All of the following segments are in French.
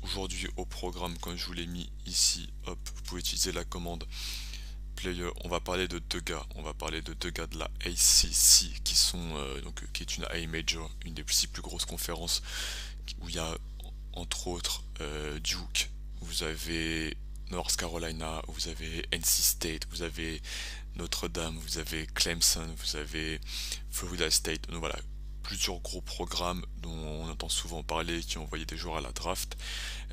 Aujourd'hui au programme, comme je vous l'ai mis ici, hop, vous pouvez utiliser la commande player. On va parler de deux gars. On va parler de deux gars de la ACC qui sont qui est une A Major, une des six plus grosses conférences où il y a entre autres Duke. Vous avez North Carolina, vous avez NC State, vous avez Notre-Dame, vous avez Clemson, vous avez Florida State. Donc voilà, plusieurs gros programmes dont on entend souvent parler, qui ont envoyé des joueurs à la draft.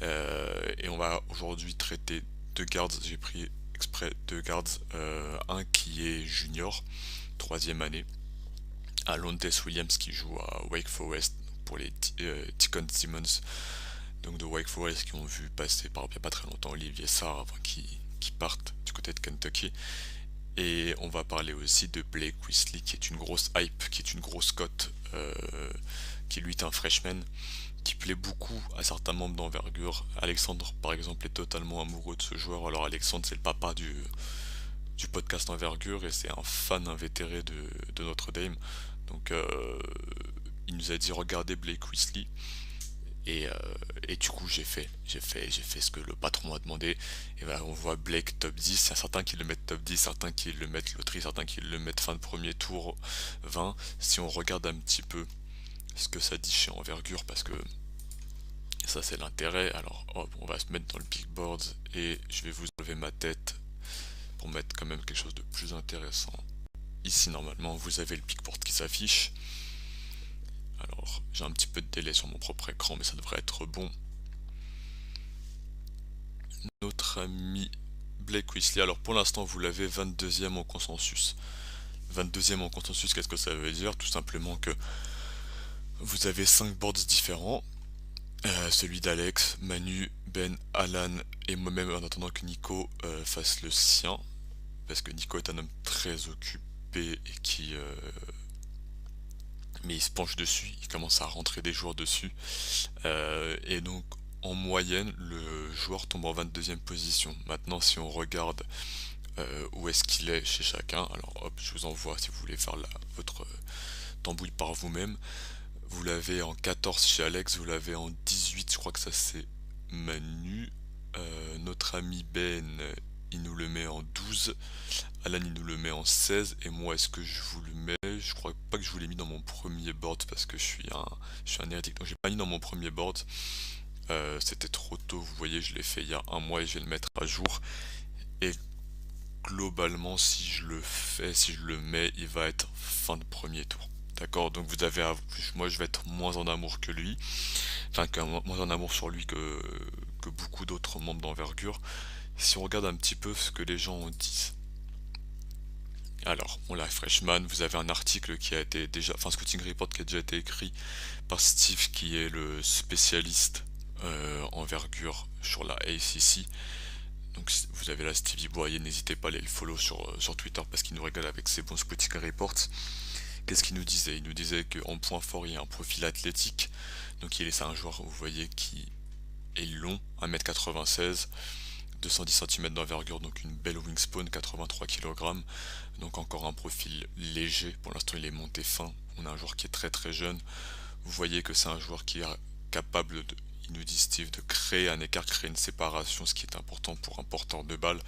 Et on va aujourd'hui traiter deux guards. J'ai pris exprès deux guards. Un qui est junior, troisième année, Alontes Williams qui joue à Wake Forest pour les Deacon Simmons, donc de Wake Forest, qui ont vu passer par il n'y a pas très longtemps Olivier Sarr avant qu'il parte du côté de Kentucky. Et on va parler aussi de Blake Weasley, qui est une grosse hype, qui est une grosse cote, qui lui est un freshman, qui plaît beaucoup à certains membres d'envergure. Alexandre, par exemple, est totalement amoureux de ce joueur. Alors Alexandre, c'est le papa du podcast Envergure et c'est un fan invétéré de Notre-Dame. Donc il nous a dit regardez Blake Weasley. Et, euh, et du coup j'ai fait ce que le patron a demandé. Et voilà, on voit Blake top 10. Il y a certains qui le mettent top 10, certains qui le mettent loterie, certains qui le mettent fin de premier tour 20. Si on regarde un petit peu ce que ça dit chez Envergure, parce que ça c'est l'intérêt. Alors hop, on va se mettre dans le big board et je vais vous enlever ma tête pour mettre quand même quelque chose de plus intéressant. Ici normalement vous avez le big board qui s'affiche. Alors j'ai un petit peu de délai sur mon propre écran, mais ça devrait être bon. Notre ami Blake Weasley, alors pour l'instant vous l'avez 22e en consensus. 22e en consensus, qu'est-ce que ça veut dire? Tout simplement que vous avez 5 boards différents. Celui d'Alex, Manu, Ben, Alan et moi-même, en attendant que Nico fasse le sien. Parce que Nico est un homme très occupé et qui... mais il se penche dessus, il commence à rentrer des joueurs dessus. Et donc en moyenne, le joueur tombe en 22e position. Maintenant, si on regarde où est-ce qu'il est chez chacun, alors hop, je vous envoie si vous voulez faire votre tambouille par vous-même. Vous l'avez en 14 chez Alex, vous l'avez en 18, je crois que ça c'est Manu. Notre ami Ben, il nous le met en 12. Alan, il nous le met en 16. Et moi, est-ce que je vous le mets? Je crois pas que je vous l'ai mis dans mon premier board parce que je suis un hérétique. Donc j'ai pas mis dans mon premier board. C'était trop tôt, vous voyez, je l'ai fait il y a un mois et je vais le mettre à jour. Et globalement, si je le fais, si je le mets, il va être fin de premier tour. D'accord? Donc vous avez, moi je vais être moins en amour que lui, enfin moins en amour sur lui que beaucoup d'autres membres d'envergure. Si on regarde un petit peu ce que les gens en disent. Alors, on l'a freshman, vous avez un article qui a été déjà, enfin scouting report qui a déjà été écrit par Steve, qui est le spécialiste envergure sur la ACC. Donc vous avez là Stevie Boyer, n'hésitez pas à aller le follow sur Twitter parce qu'il nous régale avec ses bons scouting reports. Qu'est-ce qu'il nous disait? Il nous disait qu'en point fort, il y a un profil athlétique. Donc c'est un joueur, vous voyez, qui est long, 1m96, 210 cm d'envergure, donc une belle wingspan, 83 kg. Donc encore un profil léger. Pour l'instant, il est monté fin. On a un joueur qui est très très jeune. Vous voyez que c'est un joueur qui est capable de, il nous dit Steve, de créer un écart, créer une séparation, ce qui est important pour un porteur de balle.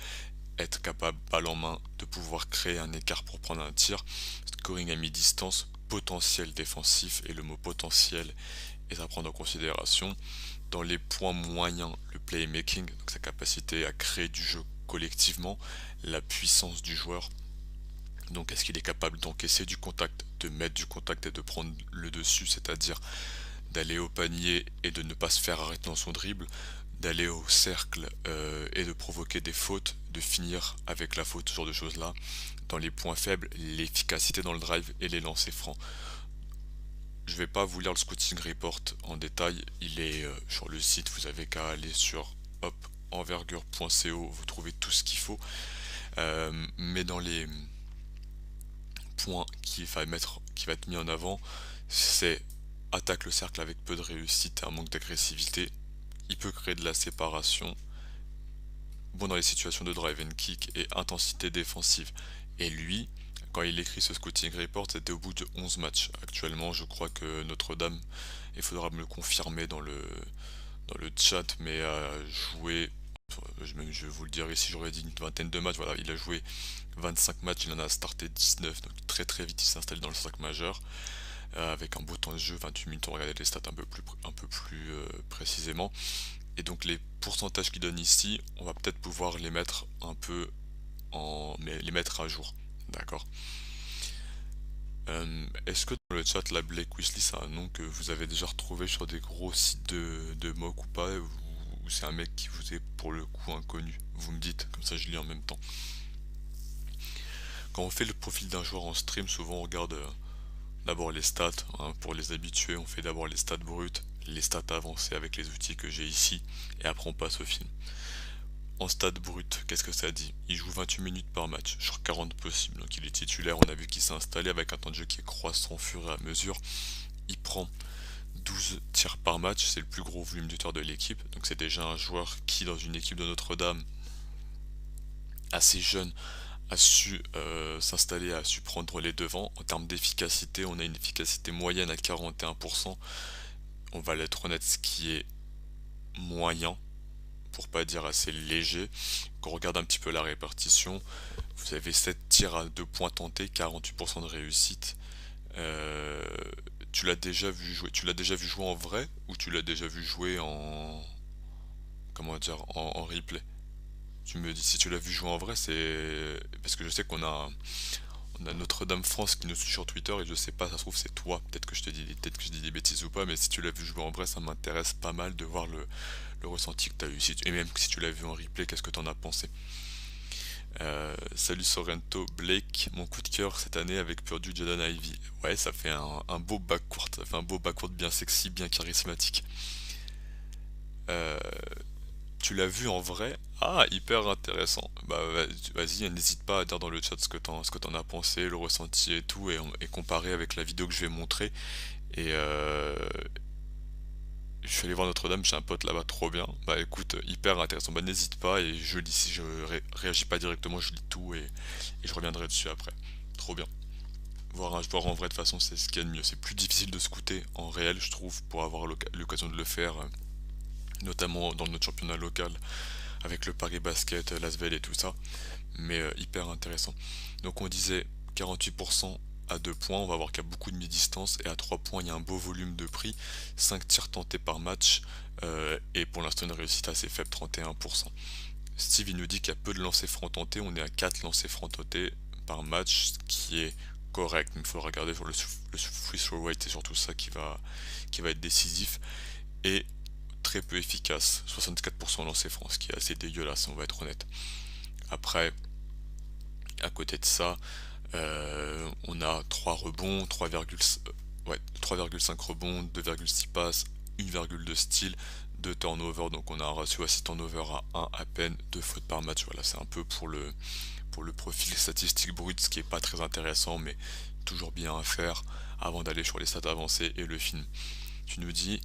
Être capable, balle en main, de pouvoir créer un écart pour prendre un tir, scoring à mi-distance, potentiel défensif, et le mot potentiel est à prendre en considération. Dans les points moyens, le playmaking, donc sa capacité à créer du jeu collectivement, la puissance du joueur, donc est-ce qu'il est capable d'encaisser du contact, de mettre du contact et de prendre le dessus, c'est-à-dire d'aller au panier et de ne pas se faire arrêter dans son dribble, d'aller au cercle et de provoquer des fautes, de finir avec la faute, ce genre de choses là. Dans les points faibles, l'efficacité dans le drive et les lancers francs. Je vais pas vous lire le scouting report en détail, il est sur le site, vous avez qu'à aller sur hop, envergure.co, vous trouvez tout ce qu'il faut. Mais dans les points qui va être mis en avant, c'est attaque le cercle avec peu de réussite et un manque d'agressivité. Il peut créer de la séparation, bon dans les situations de drive and kick, et intensité défensive. Et lui, quand il écrit ce scouting report, c'était au bout de 11 matchs. Actuellement, je crois que Notre-Dame, il faudra me le confirmer dans le chat, mais a joué, je vais vous le dire ici, j'aurais dit une vingtaine de matchs, voilà, il a joué 25 matchs, il en a starté 19, donc très très vite il s'est installé dans le 5 majeur, avec un beau temps de jeu, 28 minutes, on regardait les stats un peu plus précisément. Et donc les pourcentages qu'il donne ici, on va peut-être pouvoir les mettre un peu mais les mettre à jour, d'accord. Est-ce que dans le chat, la Blake Weasley, c'est un nom que vous avez déjà retrouvé sur des gros sites de mock ou pas, ou c'est un mec qui vous est pour le coup inconnu? Vous me dites, comme ça je lis en même temps. Quand on fait le profil d'un joueur en stream, souvent on regarde d'abord les stats, hein, pour les habitués, on fait d'abord les stats brutes, les stats avancées avec les outils que j'ai ici, et après on passe au film. En stade brut, qu'est-ce que ça dit? Il joue 28 minutes par match, sur 40 possibles, donc il est titulaire, on a vu qu'il s'est installé avec un temps de jeu qui est croissant au fur et à mesure. Il prend 12 tirs par match, c'est le plus gros volume de tirs de l'équipe, donc c'est déjà un joueur qui, dans une équipe de Notre-Dame, assez jeune, a su s'installer, a su prendre les devants. En termes d'efficacité, on a une efficacité moyenne à 41%, on va l'être honnête, ce qui est moyen, pour pas dire assez léger. Quand on regarde un petit peu la répartition, vous avez 7 tirs à 2 points tentés, 48% de réussite. Euh, tu l'as déjà vu jouer en vrai ou tu l'as déjà vu jouer en, comment dire, en replay? Tu me dis si tu l'as vu jouer en vrai, c'est parce que je sais on a Notre-Dame France qui nous suit sur Twitter et je sais pas, ça se trouve c'est toi. Peut-être que je dis des bêtises ou pas, mais si tu l'as vu jouer en vrai, ça m'intéresse pas mal de voir le ressenti que tu as eu. Et même si tu l'as vu en replay, qu'est-ce que tu en as pensé? Salut Sorrento, Blake, mon coup de cœur cette année avec Purdue Jaden Ivey. Ouais, ça fait un beau backcourt, ça fait un beau backcourt bien sexy, bien charismatique. Euh, Tu l'as vu en vrai? Ah, hyper intéressant. Bah vas-y, n'hésite pas à dire dans le chat ce que t'en as pensé, le ressenti et tout, et comparer avec la vidéo que je vais montrer. Et je suis allé voir Notre-Dame, j'ai un pote là-bas trop bien. Bah écoute, hyper intéressant. Bah n'hésite pas et je lis, si je réagis pas directement, je lis tout et je reviendrai dessus après. Trop bien. Voir en vrai de toute façon, c'est ce qu'il y a de mieux. C'est plus difficile de scouter en réel, je trouve, pour avoir l'occasion de le faire, notamment dans notre championnat local avec le Paris Basket, l'Asvel et tout ça, mais hyper intéressant. Donc on disait 48% à 2 points, on va voir qu'il y a beaucoup de mi-distance, et à 3 points il y a un beau volume de prix, 5 tirs tentés par match, et pour l'instant une réussite assez faible, 31%. Steve il nous dit qu'il y a peu de lancers francs tentés, on est à 4 lancers francs tentés par match, ce qui est correct, mais il faut regarder sur le free throw rate, c'est surtout ça qui va être décisif, et très peu efficace, 64% lancé franc, ce qui est assez dégueulasse, on va être honnête. Après, à côté de ça, on a 3 rebonds, 3,5 rebonds, 2,6 passes, 1,2 steals, 2 turnovers, donc on a un ratio assist turnover à 1 à peine, 2 fautes par match, voilà, c'est un peu pour le profil statistique brut, ce qui est pas très intéressant, mais toujours bien à faire avant d'aller sur les stats avancées et le film. Tu nous dis,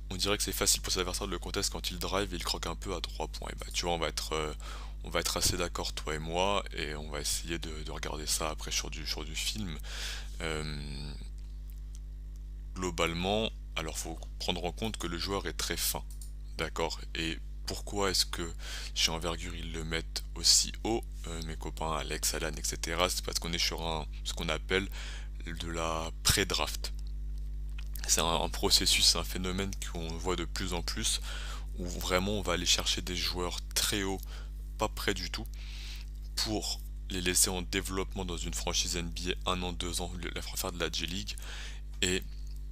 on dirait que c'est facile pour ses adversaires de le contest quand il drive et il croque un peu à 3 points. Et bah tu vois, on va être assez d'accord toi et moi, et on va essayer de regarder ça après sur du film. Euh, Globalement, alors faut prendre en compte que le joueur est très fin, d'accord? Et pourquoi est-ce que chez Envergure ils le mettent aussi haut, mes copains Alex, Alan, etc. C'est parce qu'on est sur ce qu'on appelle de la pré-draft. C'est un processus, un phénomène qu'on voit de plus en plus, où vraiment on va aller chercher des joueurs très hauts, pas près du tout, pour les laisser en développement dans une franchise NBA 1 an, 2 ans, la faire de la G-League, et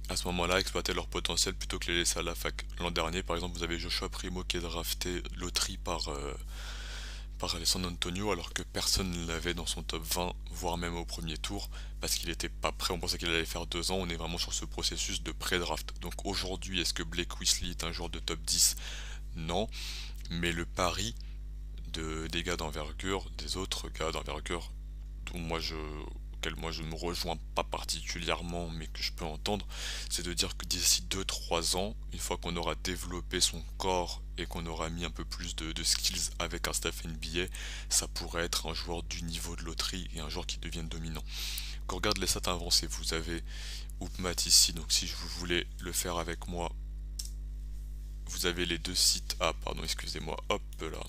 à ce moment-là exploiter leur potentiel plutôt que les laisser à la fac. L'an dernier, par exemple, vous avez Joshua Primo qui est drafté loterie par San Antonio, alors que personne ne l'avait dans son top 20, voire même au premier tour, parce qu'il n'était pas prêt, on pensait qu'il allait faire 2 ans, on est vraiment sur ce processus de pré-draft. Donc aujourd'hui, est-ce que Blake Weasley est un joueur de top 10? Non, mais le pari des gars d'envergure, des autres gars d'envergure, dont auquel moi je ne me rejoins pas particulièrement, mais que je peux entendre, c'est de dire que d'ici 2 3 ans, une fois qu'on aura développé son corps et qu'on aura mis un peu plus de skills avec un staff NBA, ça pourrait être un joueur du niveau de loterie et un joueur qui devienne dominant. Quand on regarde les stats avancées, vous avez Hoopmat ici, donc si vous voulez le faire avec moi, vous avez les deux sites. Ah pardon, excusez-moi, hop là,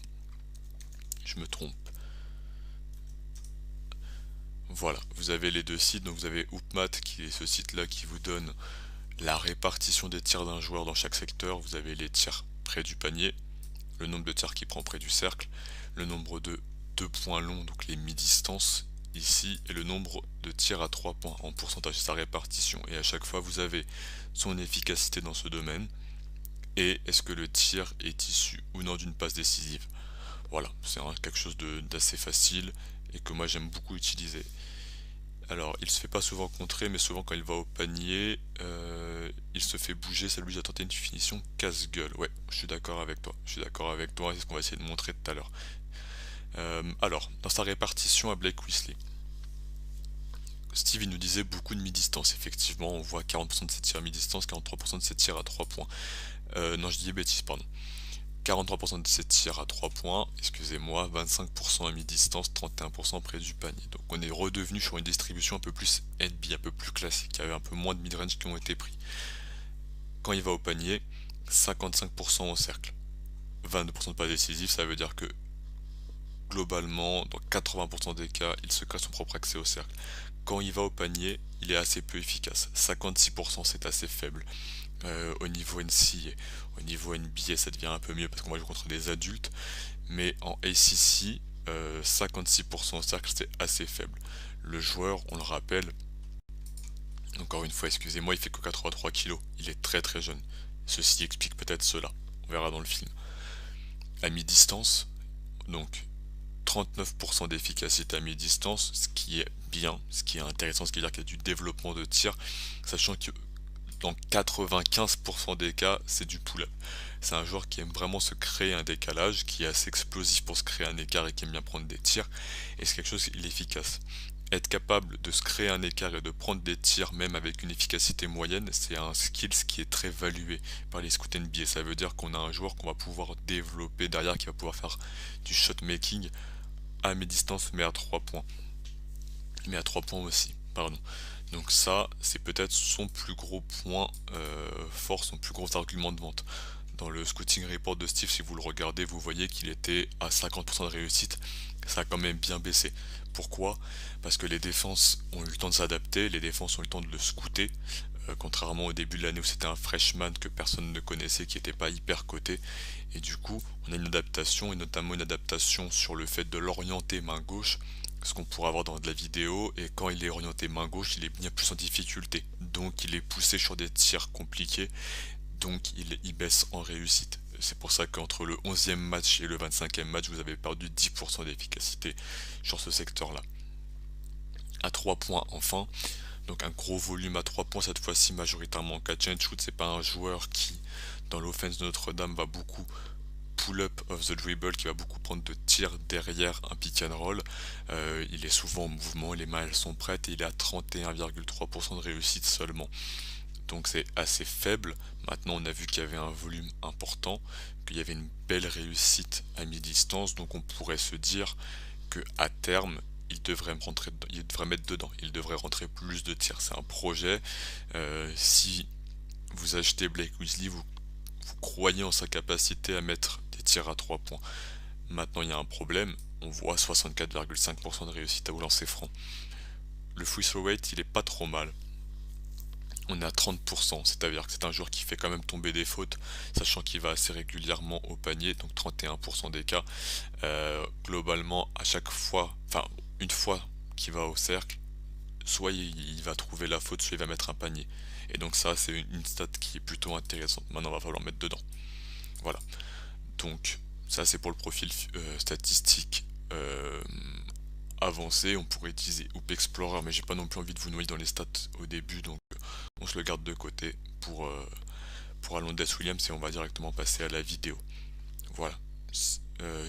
je me trompe. Voilà, vous avez les deux sites, donc vous avez Hoopmat qui est ce site là qui vous donne la répartition des tirs d'un joueur dans chaque secteur. Vous avez les tirs près du panier, le nombre de tirs qu'il prend près du cercle, le nombre de 2 points longs, donc les mi-distances ici, et le nombre de tirs à 3 points en pourcentage, sa répartition. Et à chaque fois vous avez son efficacité dans ce domaine, et est-ce que le tir est issu ou non d'une passe décisive. Voilà, c'est quelque chose d'assez facile et que moi j'aime beaucoup utiliser. Alors, il se fait pas souvent contrer, mais souvent quand il va au panier, il se fait bouger, ça lui a tenté une finition casse-gueule. Ouais, je suis d'accord avec toi. Je suis d'accord avec toi, c'est ce qu'on va essayer de montrer tout à l'heure. Alors, dans sa répartition à Blake Weasley, Steve il nous disait beaucoup de mi-distance. Effectivement, on voit 40% de ses tirs à mi-distance, 43% de ses tirs à 3 points. Non, je dis des bêtises, pardon. 43% de ses tirs à 3 points, excusez-moi, 25% à mi-distance, 31% près du panier. Donc on est redevenu sur une distribution un peu plus NB, un peu plus classique, il y avait un peu moins de mid-range qui ont été pris. Quand il va au panier, 55% au cercle, 22% de pas décisif, ça veut dire que globalement, dans 80% des cas, il se crée son propre accès au cercle. Quand il va au panier, il est assez peu efficace, 56% c'est assez faible. Au niveau NCAA, au niveau NBA ça devient un peu mieux parce qu'on va jouer contre des adultes, mais en ACC 56% au cercle c'est assez faible. Le joueur, on le rappelle, encore une fois excusez-moi, il fait que 83 kilos, il est très très jeune. Ceci explique peut-être cela, on verra dans le film. À mi-distance, donc 39% d'efficacité à mi-distance, ce qui est bien, ce qui est intéressant, ce qui veut dire qu'il y a du développement de tir, sachant que dans 95% des cas, c'est du pull-up. C'est un joueur qui aime vraiment se créer un décalage, qui est assez explosif pour se créer un écart et qui aime bien prendre des tirs. Et c'est quelque chose qui est efficace. Être capable de se créer un écart et de prendre des tirs, même avec une efficacité moyenne, c'est un skill qui est très valué par les scouts NBA. Ça veut dire qu'on a un joueur qu'on va pouvoir développer derrière, qui va pouvoir faire du shot making à mi-distance, mais à 3 points. Mais à 3 points aussi, pardon. Donc ça, c'est peut-être son plus gros point fort, son plus gros argument de vente. Dans le scouting report de Steve, si vous le regardez, vous voyez qu'il était à 50% de réussite. Ça a quand même bien baissé. Pourquoi? Parce que les défenses ont eu le temps de s'adapter, les défenses ont eu le temps de le scouter. Contrairement au début de l'année où c'était un freshman que personne ne connaissait, qui n'était pas hyper coté. Et du coup, on a une adaptation, et notamment une adaptation sur le fait de l'orienter main gauche, ce qu'on pourra voir dans de la vidéo, et quand il est orienté main gauche, il est bien plus en difficulté. Donc il est poussé sur des tirs compliqués, donc il baisse en réussite. C'est pour ça qu'entre le 11e match et le 25e match, vous avez perdu 10% d'efficacité sur ce secteur-là. À 3 points enfin, donc un gros volume à 3 points, cette fois-ci majoritairement catch and shoot. C'est pas un joueur qui, dans l'offense de Notre-Dame, va beaucoup pull-up of the dribble, qui va beaucoup prendre de tirs derrière un pick and roll. Il est souvent en mouvement, les mains elles sont prêtes, et il est à 31,3% de réussite seulement. Donc c'est assez faible. Maintenant on a vu qu'il y avait un volume important, qu'il y avait une belle réussite à mi-distance, donc on pourrait se dire que à terme il devrait rentrer dedans, il devrait mettre dedans, il devrait rentrer plus de tirs. C'est un projet. Si vous achetez Blake Weasley, vous croyez en sa capacité à mettre des tirs à 3 points. Maintenant il y a un problème, on voit 64,5% de réussite au lancer franc. Le free throw rate il est pas trop mal. On est à 30%, c'est-à-dire que c'est un joueur qui fait quand même tomber des fautes, sachant qu'il va assez régulièrement au panier, donc 31% des cas. Globalement, à chaque fois, enfin une fois qu'il va au cercle, soit il va trouver la faute, soit il va mettre un panier. Et donc ça, c'est une stat qui est plutôt intéressante. Maintenant, il va falloir mettre dedans. Voilà. Donc ça, c'est pour le profil statistique avancé. On pourrait utiliser Hoop Explorer, mais j'ai pas non plus envie de vous noyer dans les stats au début, donc on se le garde de côté pour Alondes Williams, et on va directement passer à la vidéo. Voilà.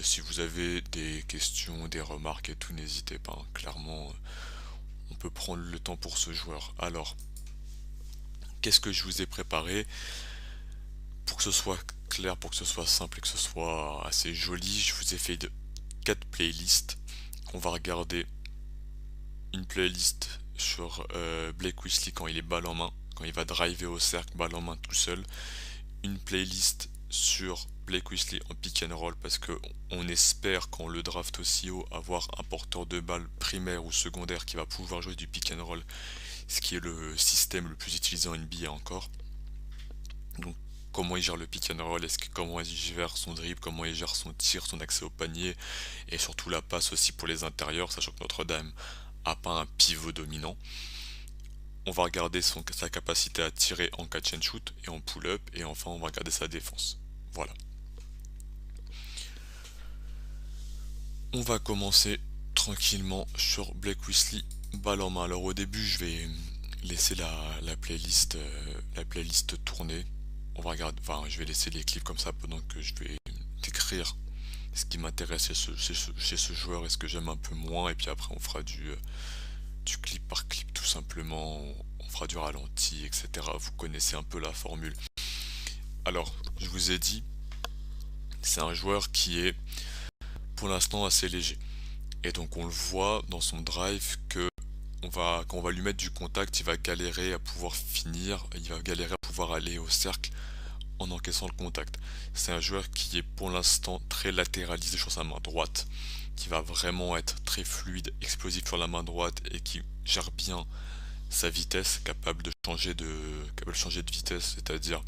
Si vous avez des questions, des remarques et tout, n'hésitez pas, hein. Clairement, on peut prendre le temps pour ce joueur. Alors, qu'est-ce que je vous ai préparé pour que ce soit clair, pour que ce soit simple et que ce soit assez joli? Je vous ai fait 4 playlists. On va regarder une playlist sur Blake Weasley quand il est balle en main, quand il va driver au cercle, balle en main tout seul. Une playlist sur Blake Weasley en pick and roll parce que on espère quand on le draft aussi haut avoir un porteur de balle primaire ou secondaire qui va pouvoir jouer du pick and roll, ce qui est le système le plus utilisé en NBA encore. Donc comment il gère le pick and roll, comment il gère son dribble, comment il gère son tir, son accès au panier et surtout la passe aussi pour les intérieurs, sachant que Notre-Dame a pas un pivot dominant. On va regarder sa capacité à tirer en catch and shoot et en pull-up, et enfin on va regarder sa défense. Voilà. On va commencer tranquillement sur Blake Weasley, balle en main. Alors au début je vais laisser la playlist tourner. On va regarder, enfin je vais laisser les clips comme ça pendant que je vais décrire ce qui m'intéresse chez ce joueur et ce que j'aime un peu moins, et puis après on fera du clip par clip tout simplement, on fera du ralenti, etc. Vous connaissez un peu la formule. Alors, je vous ai dit, c'est un joueur qui est pour l'instant assez léger. Et donc on le voit dans son drive que quand on va lui mettre du contact, il va galérer à pouvoir finir, il va galérer à pouvoir aller au cercle en encaissant le contact. C'est un joueur qui est pour l'instant très latéralisé sur sa main droite, qui va vraiment être très fluide, explosif sur la main droite et qui gère bien sa vitesse, capable de changer de vitesse, c'est-à-dire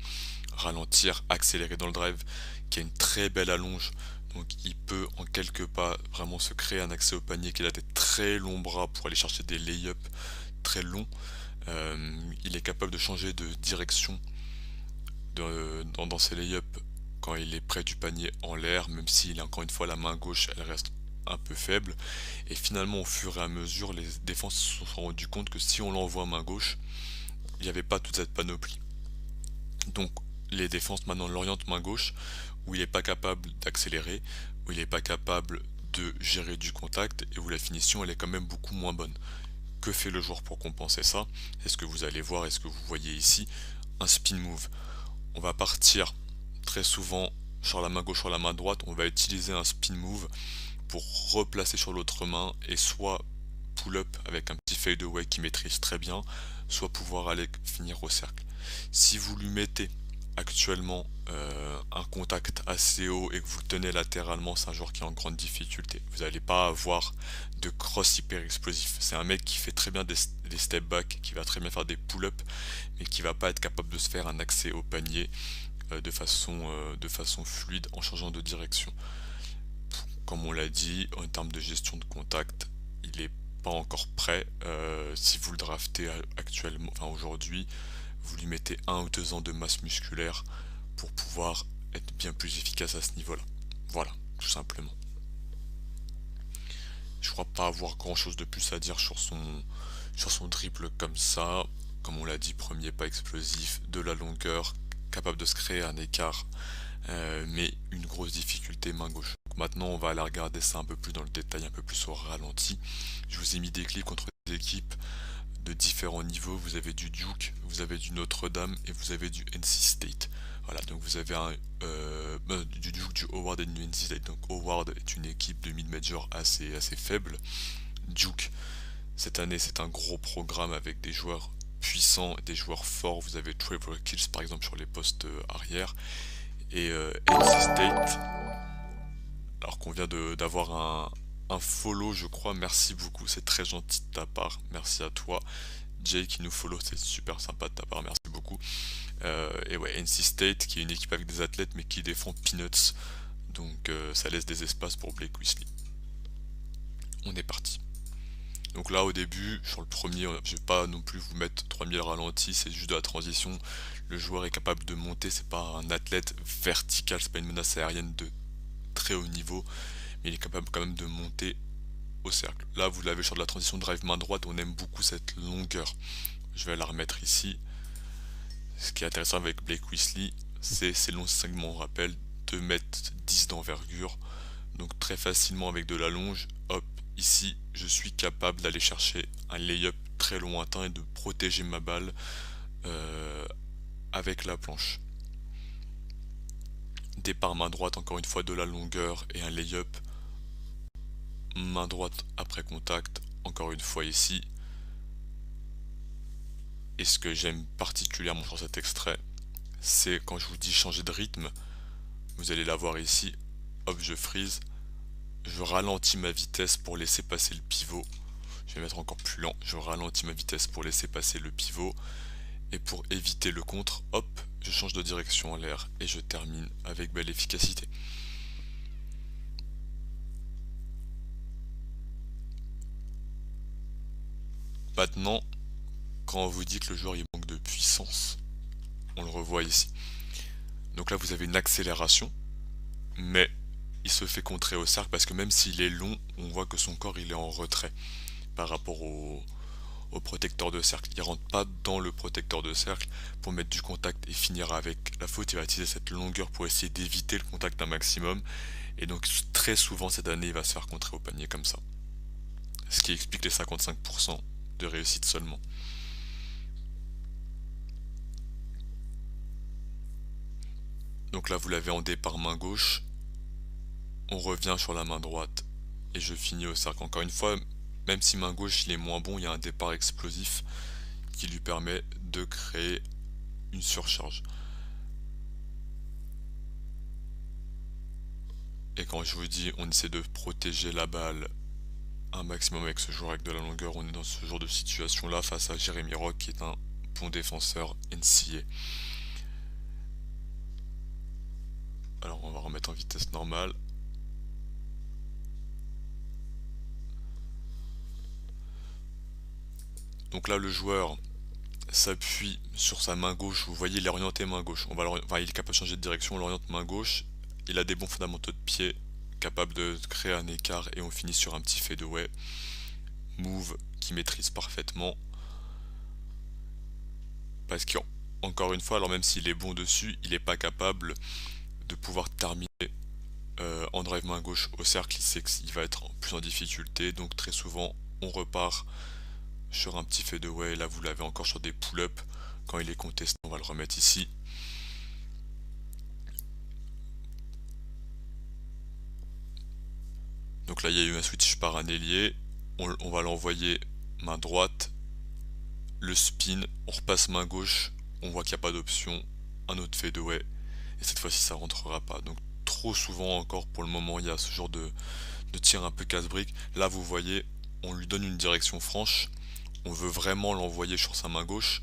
ralentir, accélérer dans le drive, qui a une très belle allonge. Donc il peut en quelques pas vraiment se créer un accès au panier, qu'il a des très longs bras pour aller chercher des lay-ups très longs. Il est capable de changer de direction dans ses lay-ups quand il est près du panier en l'air, même s'il a encore une fois la main gauche, elle reste un peu faible. Et finalement, au fur et à mesure, les défenses se sont rendues compte que si on l'envoie main gauche, il n'y avait pas toute cette panoplie. Donc les défenses maintenant l'orientent main gauche, où il n'est pas capable d'accélérer, où il n'est pas capable de gérer du contact, et où la finition elle est quand même beaucoup moins bonne. Que fait le joueur pour compenser ça? C'est ce que vous allez voir et ce que vous voyez ici, un spin move. On va partir très souvent sur la main gauche, sur la main droite, on va utiliser un spin move pour replacer sur l'autre main et soit pull-up avec un petit fade away qui maîtrise très bien, soit pouvoir aller finir au cercle. Si vous lui mettez actuellement un contact assez haut et que vous le tenez latéralement, c'est un joueur qui est en grande difficulté. Vous n'allez pas avoir de cross hyper explosif. C'est un mec qui fait très bien des step back, qui va très bien faire des pull-up, mais qui va pas être capable de se faire un accès au panier de façon fluide en changeant de direction. Comme on l'a dit, en termes de gestion de contact, il n'est pas encore prêt. Si vous le draftez actuellement, enfin aujourd'hui, vous lui mettez 1 ou 2 ans de masse musculaire pour pouvoir être bien plus efficace à ce niveau-là. Voilà, tout simplement. Je crois pas avoir grand chose de plus à dire sur son dribble comme ça. Comme on l'a dit, premier pas explosif, de la longueur, capable de se créer un écart, mais une grosse difficulté main gauche. Donc maintenant on va aller regarder ça un peu plus dans le détail, un peu plus au ralenti. Je vous ai mis des clips contre des équipes de différents niveaux. Vous avez du Duke, vous avez du Notre-Dame et vous avez du NC State. Voilà, donc vous avez du Duke, du Howard et du NC State. Donc Howard est une équipe de mid-major assez faible. Duke, cette année, c'est un gros programme avec des joueurs puissants, des joueurs forts. Vous avez Trevor Kills par exemple sur les postes arrière. Et NC State, alors qu'on vient d'avoir un follow, je crois. Merci beaucoup, c'est très gentil de ta part. Merci à toi. Jay qui nous follow, c'est super sympa de ta part, merci beaucoup. Et ouais, NC State qui est une équipe avec des athlètes mais qui défend peanuts. Donc ça laisse des espaces pour Blake Weasley. On est parti. Donc là au début, sur le premier, je vais pas non plus vous mettre 3000 ralentis, c'est juste de la transition. Le joueur est capable de monter, c'est pas un athlète vertical, c'est pas une menace aérienne de très haut niveau, mais il est capable quand même de monter au cercle. Là vous l'avez sur de la transition drive main droite, on aime beaucoup cette longueur. Je vais la remettre ici. Ce qui est intéressant avec Blake Weasley, c'est ces longs segments, on rappelle 2,10 m d'envergure, donc très facilement avec de la longe, hop, ici je suis capable d'aller chercher un lay-up très lointain et de protéger ma balle avec la planche. Départ main droite, encore une fois de la longueur et un lay-up, main droite après contact, encore une fois ici. Et ce que j'aime particulièrement sur cet extrait, c'est quand je vous dis changer de rythme, Vous allez la voir ici. Hop, je freeze. Je ralentis ma vitesse pour laisser passer le pivot. Je vais mettre encore plus lent. Je ralentis ma vitesse pour laisser passer le pivot. Et pour éviter le contre, hop, je change de direction en l'air et je termine avec belle efficacité. Maintenant, quand on vous dit que le joueur il manque de puissance, on le revoit ici. Donc là vous avez une accélération, mais il se fait contrer au cercle parce que même s'il est long, on voit que son corps il est en retrait par rapport au protecteur de cercle. Il rentre pas dans le protecteur de cercle pour mettre du contact et finir avec la faute. Il va utiliser cette longueur pour essayer d'éviter le contact un maximum. Et donc très souvent cette année il va se faire contrer au panier comme ça. Ce qui explique les 55% de réussite seulement. Donc là vous l'avez en départ main gauche. On revient sur la main droite et je finis au cercle. Encore une fois, même si main gauche il est moins bon, il y a un départ explosif qui lui permet de créer une surcharge. Et quand je vous dis on essaie de protéger la balle un maximum avec ce joueur avec de la longueur, on est dans ce genre de situation là face à Jeremy Rock qui est un bon défenseur NCAA. Alors on va remettre en vitesse normale. Donc là le joueur s'appuie sur sa main gauche, vous voyez il est orienté main gauche, il est capable de changer de direction, on l'oriente main gauche, il a des bons fondamentaux de pied, capable de créer un écart et on finit sur un petit fadeaway, move qui maîtrise parfaitement, parce qu'encore une fois, alors même s'il est bon dessus, il n'est pas capable de pouvoir terminer en drive main gauche au cercle, il sait qu'il va être plus en difficulté, donc très souvent on repart sur un petit fadeaway. Là vous l'avez encore sur des pull-up quand il est contesté, on va le remettre ici. Donc là il y a eu un switch par un ailier, on va l'envoyer main droite, le spin, on repasse main gauche, on voit qu'il n'y a pas d'option, un autre fadeaway, et cette fois-ci ça rentrera pas. Donc trop souvent encore pour le moment il y a ce genre de tir un peu casse-brique. Là vous voyez, on lui donne une direction franche, on veut vraiment l'envoyer sur sa main gauche,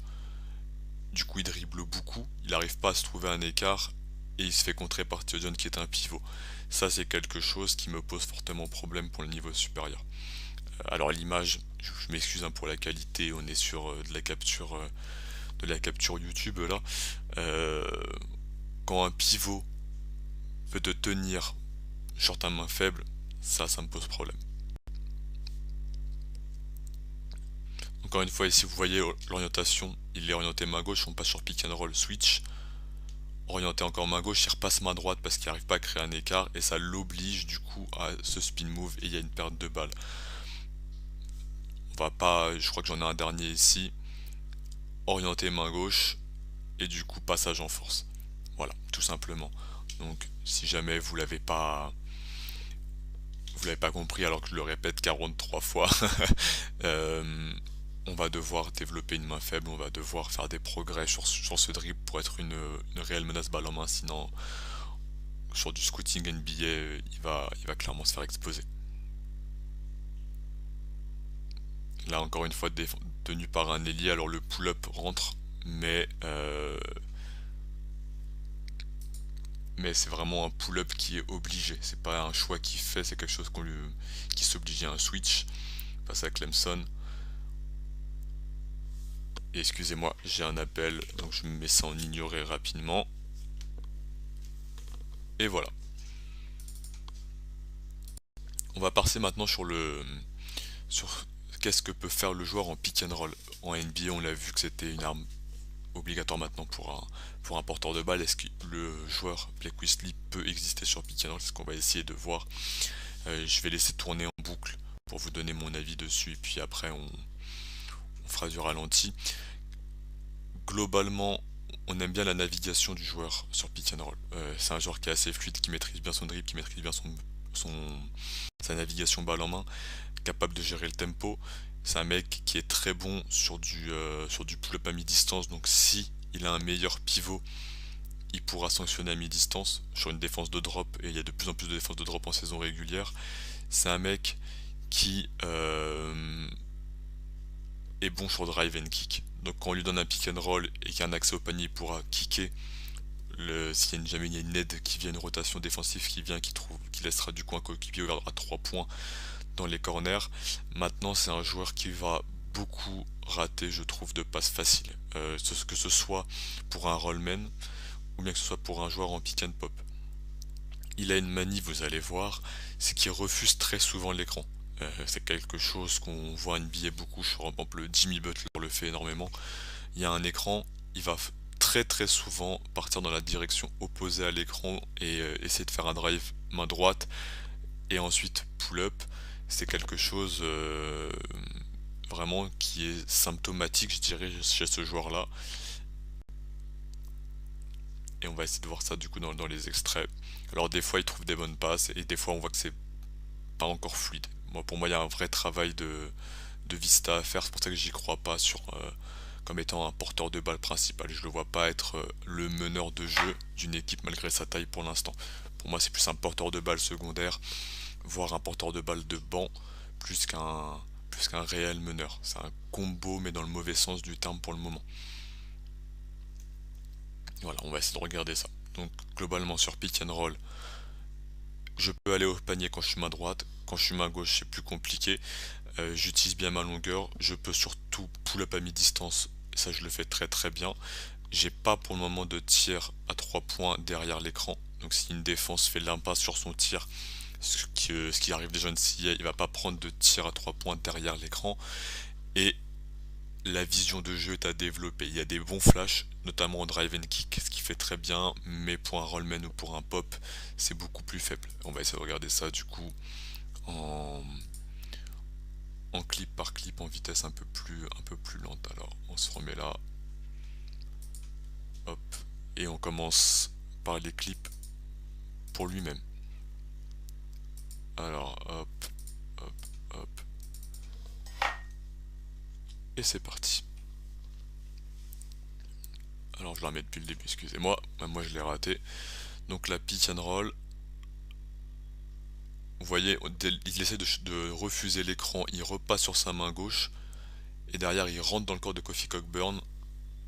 du coup il dribble beaucoup, il n'arrive pas à se trouver un écart et il se fait contrer par Theodon qui est un pivot. Ça c'est quelque chose qui me pose fortement problème pour le niveau supérieur. Alors l'image, je m'excuse pour la qualité, on est sur de la capture YouTube là. Quand un pivot veut te tenir sur ta main faible, ça me pose problème. Encore une fois ici vous voyez l'orientation, il est orienté main gauche, on passe sur pick and roll switch, orienté encore main gauche, il repasse main droite parce qu'il n'arrive pas à créer un écart et ça l'oblige du coup à ce spin move et il y a une perte de balle. On va pas, je crois que j'en ai un dernier ici, orienté main gauche et du coup passage en force. Voilà, tout simplement. Donc si jamais vous l'avez pas compris alors que je le répète 43 fois, on va devoir développer une main faible, on va devoir faire des progrès sur ce dribble pour être une réelle menace balle en main, sinon sur du scouting NBA il va clairement se faire exploser. Là encore une fois tenu par un ailier, alors le pull-up rentre, mais c'est vraiment un pull-up qui est obligé, c'est pas un choix qu'il fait, c'est quelque chose qui s'oblige à un switch face à Clemson. Et excusez-moi, j'ai un appel, donc je me mets ça en ignorer rapidement. Et voilà. On va passer maintenant sur qu'est-ce que peut faire le joueur en pick and roll. En NBA, on l'a vu que c'était une arme obligatoire maintenant pour un porteur de balle. Est-ce que le joueur Blake Wesley peut exister sur pick and roll? C'est ce qu'on va essayer de voir. Je vais laisser tourner en boucle pour vous donner mon avis dessus et puis après on fera du ralenti. Globalement, on aime bien la navigation du joueur sur pick and roll. C'est un joueur qui est assez fluide, qui maîtrise bien son dribble, qui maîtrise bien sa navigation balle en main, capable de gérer le tempo. C'est un mec qui est très bon sur du pull-up à mi-distance, donc si il a un meilleur pivot il pourra sanctionner à mi-distance sur une défense de drop, et il y a de plus en plus de défenses de drop en saison régulière. C'est un mec qui est bon sur drive and kick. Donc quand on lui donne un pick and roll et qu'il y a un accès au panier, il pourra kicker. S'il y a jamais il y a une aide qui vient, une rotation défensive qui vient, qui laissera du coup un coéquipier à 3 points dans les corners. Maintenant, c'est un joueur qui va beaucoup rater, je trouve, de passes faciles. Que ce soit pour un rollman ou bien que ce soit pour un joueur en pick and pop. Il a une manie, vous allez voir, c'est qu'il refuse très souvent l'écran. C'est quelque chose qu'on voit à NBA beaucoup. Par exemple, Jimmy Butler le fait énormément. Il y a un écran, il va très très souvent partir dans la direction opposée à l'écran et essayer de faire un drive main droite et ensuite pull-up. C'est quelque chose vraiment qui est symptomatique, je dirais, chez ce joueur-là. Et on va essayer de voir ça du coup dans les extraits. Alors des fois il trouve des bonnes passes et des fois on voit que c'est pas encore fluide. Pour moi il y a un vrai travail de vista à faire, c'est pour ça que j'y crois pas comme étant un porteur de balle principal. Je le vois pas être le meneur de jeu d'une équipe malgré sa taille pour l'instant. Pour moi c'est plus un porteur de balle secondaire, voire un porteur de balle de banc, plus qu'un réel meneur. C'est un combo mais dans le mauvais sens du terme pour le moment. Voilà, on va essayer de regarder ça. Donc globalement sur pick and roll, je peux aller au panier quand je suis main droite, quand je suis main gauche c'est plus compliqué. J'utilise bien ma longueur, je peux surtout pull up à mi-distance, ça je le fais très très bien. J'ai pas pour le moment de tir à 3 points derrière l'écran, donc si une défense fait l'impasse sur son tir, ce qui arrive déjà en NCAA, il va pas prendre de tir à 3 points derrière l'écran. Et la vision de jeu est à développer. Il y a des bons flashs, notamment en drive and kick, ce qui fait très bien, mais pour un rollman ou pour un pop, c'est beaucoup plus faible. On va essayer de regarder ça du coup en, en clip par clip, en vitesse un peu plus lente. Alors on se remet là, hop, et on commence par les clips pour lui-même. Alors hop, hop, hop, et c'est parti. Alors je la remets depuis le début, excusez-moi, moi je l'ai raté. Donc la pick and roll, vous voyez, il essaie de refuser l'écran, il repasse sur sa main gauche, et derrière il rentre dans le corps de Kofi Cockburn,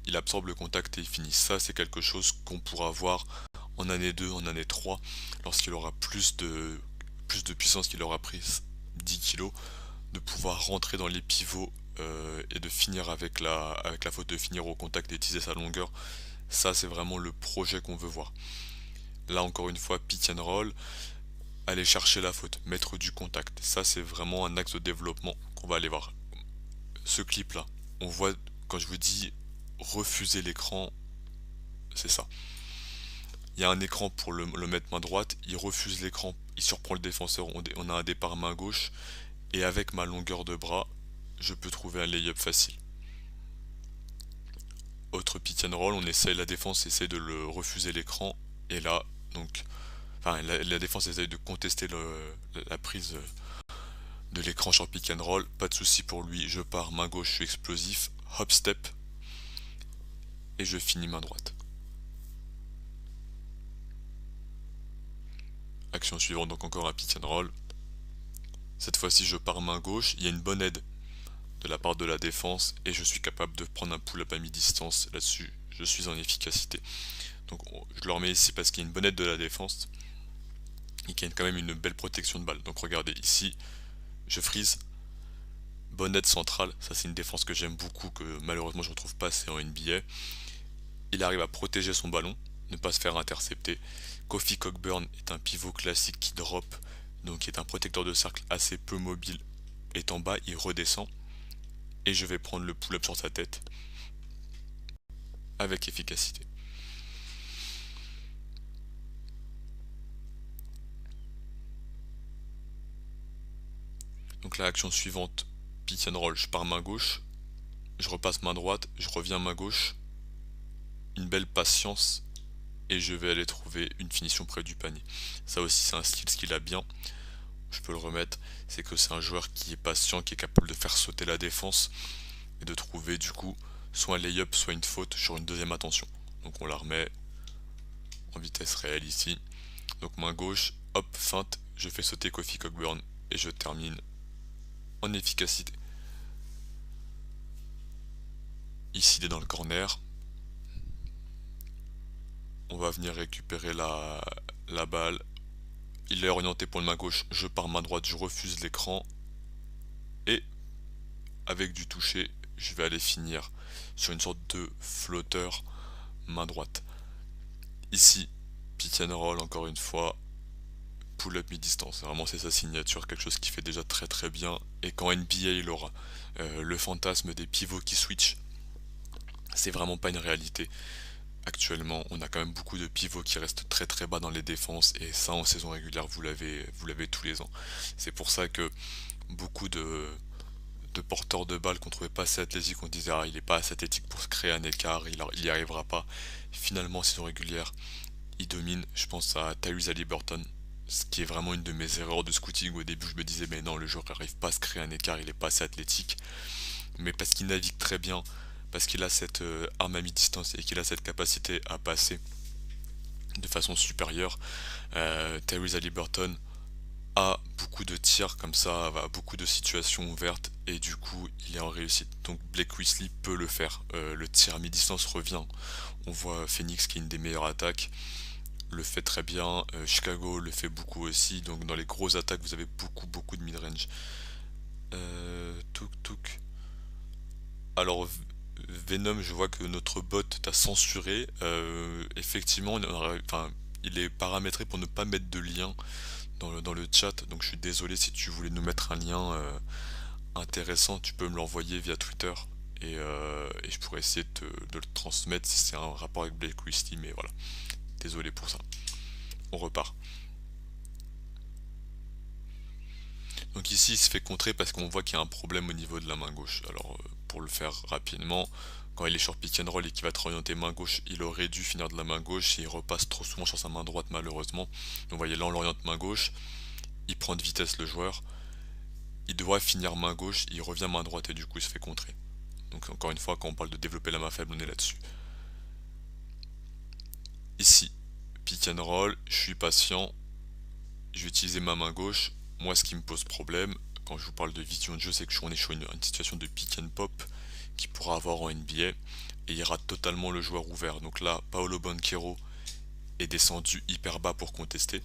il absorbe le contact et il finit. Ça c'est quelque chose qu'on pourra voir en année 2, en année 3, lorsqu'il aura plus de puissance, qu'il aura pris 10 kilos, de pouvoir rentrer dans les pivots et de finir avec la faute de finir au contact et utiliser sa longueur. Ça c'est vraiment le projet qu'on veut voir. Là encore une fois, pick and roll, aller chercher la faute, mettre du contact. Ça c'est vraiment un axe de développement qu'on va aller voir. Ce clip là, on voit, quand je vous dis refuser l'écran, c'est ça. Il y a un écran pour le mettre main droite, il refuse l'écran, il surprend le défenseur, on a un départ main gauche, et avec ma longueur de bras, je peux trouver un lay-up facile. Autre pick and roll, la défense essaie de le refuser l'écran, et là, donc, enfin, la défense essaie de contester la prise de l'écran sur pick and roll, pas de souci pour lui, je pars main gauche, je suis explosif, hop step, et je finis main droite. Action suivante, donc encore un pick and roll. Cette fois-ci je pars main gauche, il y a une bonne aide de la part de la défense et je suis capable de prendre un pull-up à mi-distance. Là-dessus, je suis en efficacité. Donc je le remets ici parce qu'il y a une bonne aide de la défense et qu'il y a quand même une belle protection de balle. Donc regardez ici, je freeze. Bonne aide centrale, ça c'est une défense que j'aime beaucoup, que malheureusement je ne retrouve pas assez en NBA. Il arrive à protéger son ballon, ne pas se faire intercepter. Kofi Cockburn est un pivot classique qui drop, donc qui est un protecteur de cercle assez peu mobile. Est en bas, il redescend. Et je vais prendre le pull-up sur sa tête. Avec efficacité. Donc la action suivante, pick and roll, je pars main gauche. Je repasse main droite, je reviens main gauche. Une belle patience. Et je vais aller trouver une finition près du panier. Ça aussi c'est un skill qu'il a bien. Je peux le remettre. C'est que c'est un joueur qui est patient, qui est capable de faire sauter la défense. Et de trouver du coup soit un lay-up, soit une faute sur une deuxième attention. Donc on la remet. en vitesse réelle ici. Donc main gauche, hop, feinte, je fais sauter Kofi Cockburn et je termine en efficacité. Ici il est dans le corner. On va venir récupérer la balle. Il est orienté pour le main gauche, je pars main droite, je refuse l'écran. Et avec du toucher, je vais aller finir sur une sorte de flotteur main droite. Ici, pick and roll encore une fois, pull-up mi-distance. Vraiment c'est sa signature, quelque chose qui fait déjà très très bien. Et quand NBA il aura le fantasme des pivots qui switch, c'est vraiment pas une réalité. Actuellement, on a quand même beaucoup de pivots qui restent très très bas dans les défenses et ça en saison régulière vous l'avez tous les ans. C'est pour ça que beaucoup de porteurs de balles qu'on trouvait pas assez athlétiques, on disait ah il est pas assez athlétique pour se créer un écart, il y arrivera pas. Finalement en saison régulière, il domine. Je pense à Tyrese Haliburton, ce qui est vraiment une de mes erreurs de scouting. Au début je me disais mais non le joueur n'arrive pas à se créer un écart, il est pas assez athlétique. Mais parce qu'il navigue très bien, parce qu'il a cette arme à mi-distance et qu'il a cette capacité à passer de façon supérieure, Tyrese Haliburton a beaucoup de tirs comme ça, a beaucoup de situations ouvertes et du coup il est en réussite. Donc Blake Griffin peut le faire. Le tir à mi-distance revient. On voit Phoenix qui est une des meilleures attaques, le fait très bien. Chicago le fait beaucoup aussi. Donc dans les grosses attaques vous avez beaucoup de mid-range. Touk. Alors Venom, je vois que notre bot t'a censuré. Effectivement, il est paramétré pour ne pas mettre de lien dans le chat, donc je suis désolé. Si tu voulais nous mettre un lien intéressant, tu peux me l'envoyer via Twitter et je pourrais essayer de le transmettre si c'est un rapport avec Blake Griffin, mais voilà, désolé pour ça. On repart. Donc ici il se fait contrer parce qu'on voit qu'il y a un problème au niveau de la main gauche. Alors pour le faire rapidement, quand il est sur pick and roll et qu'il va être orienté main gauche, il aurait dû finir de la main gauche et il repasse trop souvent sur sa main droite malheureusement. Donc vous voyez là on l'oriente main gauche, il prend de vitesse le joueur, il devrait finir main gauche, il revient main droite et du coup il se fait contrer. Donc encore une fois quand on parle de développer la main faible on est là-dessus. Ici, pick and roll, je suis patient, je vais utiliser ma main gauche. Moi ce qui me pose problème quand je vous parle de vision de jeu, c'est que on est sur une situation de pick and pop qui pourra avoir en NBA et il rate totalement le joueur ouvert. Donc là Paolo Banchero est descendu hyper bas pour contester.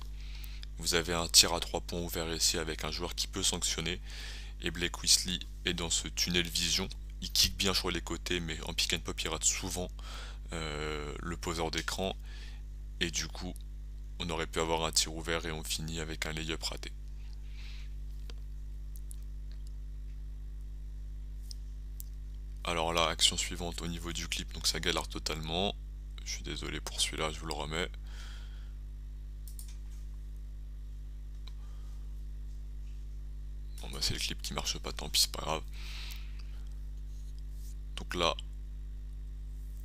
Vous avez un tir à 3 points ouvert ici avec un joueur qui peut sanctionner et Blake Weasley est dans ce tunnel vision. Il kick bien sur les côtés mais en pick and pop il rate souvent le poseur d'écran et du coup on aurait pu avoir un tir ouvert et on finit avec un lay-up raté. Alors là, action suivante au niveau du clip, donc ça galère totalement. Je suis désolé pour celui-là, je vous le remets. Bon bah c'est le clip qui marche pas, tant pis, c'est pas grave. Donc là,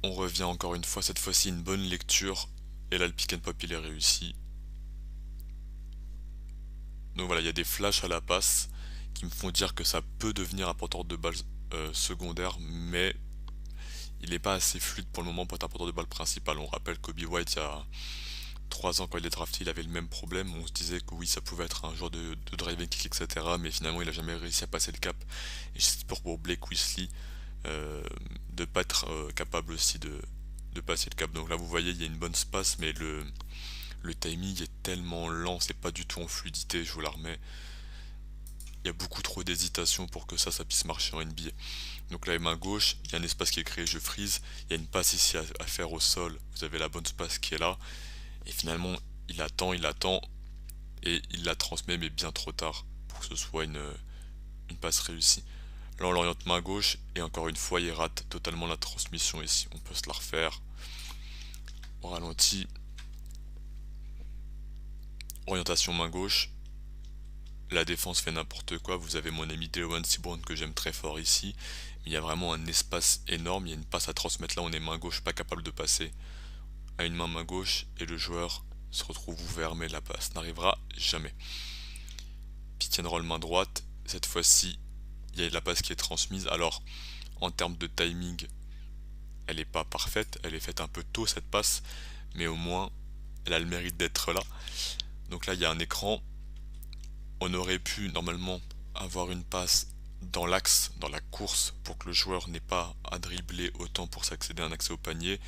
on revient encore une fois, cette fois-ci une bonne lecture. Et là le pick and pop il est réussi. Donc voilà, il y a des flashs à la passe qui me font dire que ça peut devenir un porteur de balle secondaire, mais il n'est pas assez fluide pour le moment pour être un porteur de balle principal. On rappelle Kobe White il y a 3 ans quand il est drafté, il avait le même problème. On se disait que oui, ça pouvait être un joueur de driving kick, etc. Mais finalement, il n'a jamais réussi à passer le cap. Et c'est pour Blake Weasley de pas être capable aussi de passer le cap. Donc là, vous voyez, il y a une bonne space, mais le timing est tellement lent, c'est pas du tout en fluidité. Je vous la remets. Il y a beaucoup trop d'hésitation pour que ça puisse marcher en NBA. Donc là, main gauche, il y a un espace qui est créé, je freeze. Il y a une passe ici à faire au sol. Vous avez la bonne space qui est là. Et finalement, il attend, et il la transmet, mais bien trop tard pour que ce soit une passe réussie. Là, on l'oriente main gauche, et encore une fois, il rate totalement la transmission ici. On peut se la refaire. On ralentit. Orientation main gauche. La défense fait n'importe quoi. Vous avez mon ami Dewan Seaborn que j'aime très fort ici. Mais il y a vraiment un espace énorme. Il y a une passe à transmettre là. On est main gauche, pas capable de passer à une main gauche. Et le joueur se retrouve ouvert, mais la passe n'arrivera jamais. Pick and roll main droite. Cette fois-ci, il y a la passe qui est transmise. Alors, en termes de timing, elle n'est pas parfaite. Elle est faite un peu tôt cette passe. Mais au moins, elle a le mérite d'être là. Donc là il y a un écran, on aurait pu normalement avoir une passe dans l'axe, dans la course, pour que le joueur n'ait pas à dribbler autant pour s'accéder à un accès au panier.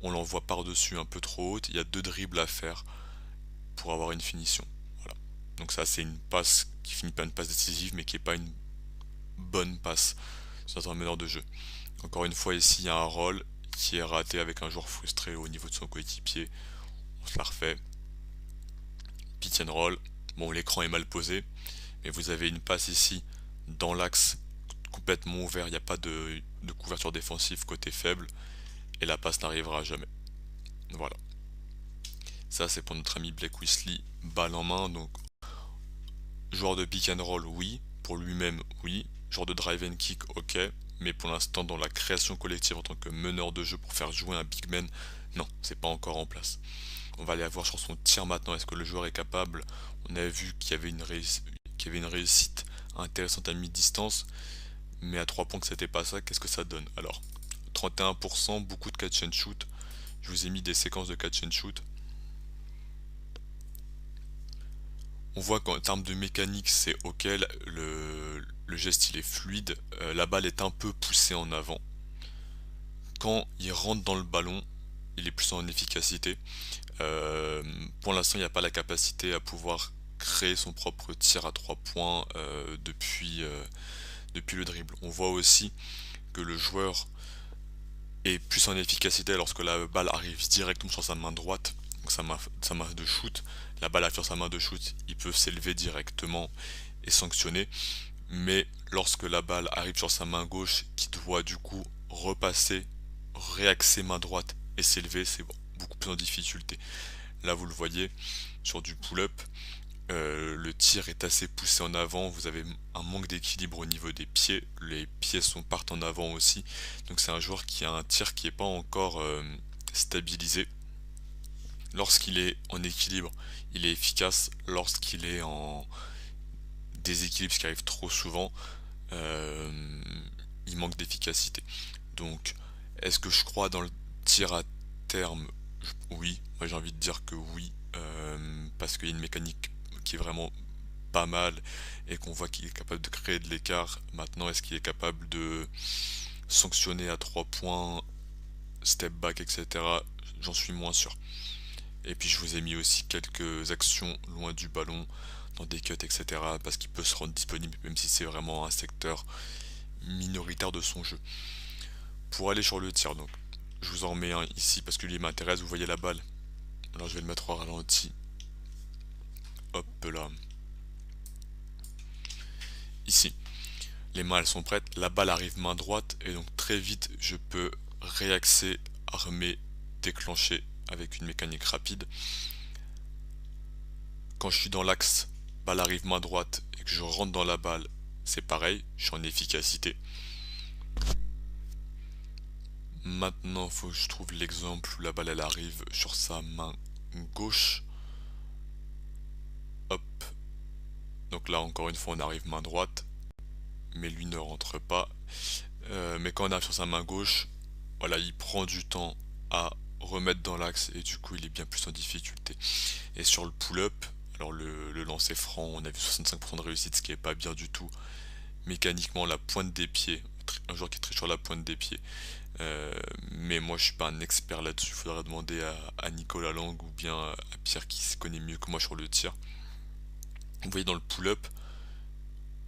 On l'envoie par-dessus un peu trop haute, il y a 2 dribbles à faire pour avoir une finition. Voilà. Donc ça c'est une passe qui finit par une passe décisive mais qui n'est pas une bonne passe sur un meneur de jeu. Encore une fois ici il y a un rôle qui est raté avec un joueur frustré au niveau de son coéquipier. On se la refait. Pick and roll. Bon, l'écran est mal posé, mais vous avez une passe ici dans l'axe complètement ouvert, il n'y a pas de couverture défensive côté faible, et la passe n'arrivera jamais. Voilà. Ça c'est pour notre ami Blake Weasley, balle en main, donc joueur de pick and roll, oui, pour lui-même, oui, joueur de drive and kick, ok, mais pour l'instant dans la création collective en tant que meneur de jeu pour faire jouer un big man, non, c'est pas encore en place. On va aller voir sur son tir maintenant, est-ce que le joueur est capable. On a vu qu'il y avait une réussite intéressante à mi-distance, mais à 3 points que c'était pas ça, qu'est-ce que ça donne? Alors, 31%, beaucoup de catch and shoot. Je vous ai mis des séquences de catch and shoot. On voit qu'en termes de mécanique, c'est ok, le geste il est fluide, la balle est un peu poussée en avant. Quand il rentre dans le ballon, il est plus en efficacité. Pour l'instant, il n'y a pas la capacité à pouvoir créer son propre tir à 3 points depuis le dribble. On voit aussi que le joueur est plus en efficacité lorsque la balle arrive directement sur sa main droite, donc sa main de shoot. La balle arrive sur sa main de shoot, il peut s'élever directement et sanctionner. Mais lorsque la balle arrive sur sa main gauche, qui doit du coup repasser, réaxer main droite et s'élever, c'est beaucoup plus en difficulté. Là vous le voyez, sur du pull-up, le tir est assez poussé en avant, vous avez un manque d'équilibre au niveau des pieds, les pieds partent en avant aussi, donc c'est un joueur qui a un tir qui n'est pas encore stabilisé. Lorsqu'il est en équilibre, il est efficace, lorsqu'il est en déséquilibre, ce qui arrive trop souvent, il manque d'efficacité. Donc, est-ce que je crois dans le tir à terme? Oui, moi j'ai envie de dire que oui, parce qu'il y a une mécanique qui est vraiment pas mal et qu'on voit qu'il est capable de créer de l'écart. Maintenant, est-ce qu'il est capable de sanctionner à 3 points, step back, etc. J'en suis moins sûr. Et puis je vous ai mis aussi quelques actions loin du ballon, dans des cuts, etc. parce qu'il peut se rendre disponible, même si c'est vraiment un secteur minoritaire de son jeu. Pour aller sur le tir, donc, je vous en remets un ici parce que lui m'intéresse, vous voyez la balle. Alors je vais le mettre au ralenti. Hop là. Ici, les mains elles sont prêtes, la balle arrive main droite et donc très vite je peux réaxer, armer, déclencher avec une mécanique rapide. Quand je suis dans l'axe, balle arrive main droite et que je rentre dans la balle, c'est pareil, je suis en efficacité. Maintenant, il faut que je trouve l'exemple où la balle elle arrive sur sa main gauche. Hop. Donc là, encore une fois, on arrive main droite. Mais lui ne rentre pas. Mais quand on arrive sur sa main gauche, voilà, il prend du temps à remettre dans l'axe et du coup, il est bien plus en difficulté. Et sur le pull-up, alors le lancer franc, on a vu 65% de réussite, ce qui est pas bien du tout. Mécaniquement, la pointe des pieds, un joueur qui triche sur la pointe des pieds. Mais moi je suis pas un expert là-dessus, il faudra demander à Nicolas Lang ou bien à Pierre qui se connaît mieux que moi sur le tir. Vous voyez dans le pull-up,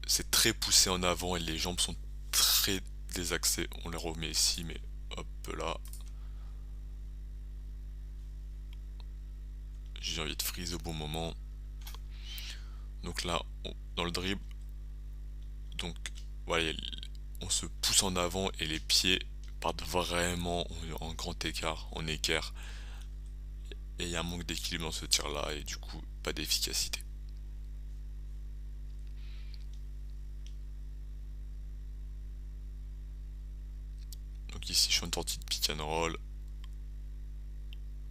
c'est très poussé en avant et les jambes sont très désaxées. On les remet ici, mais hop là. J'ai envie de freeze au bon moment. Donc là, dans le dribble, donc voilà, on se pousse en avant et les pieds partent vraiment en grand écart, en équerre. Et il y a un manque d'équilibre dans ce tir là et du coup pas d'efficacité. Donc ici je suis en sortie de pick and roll,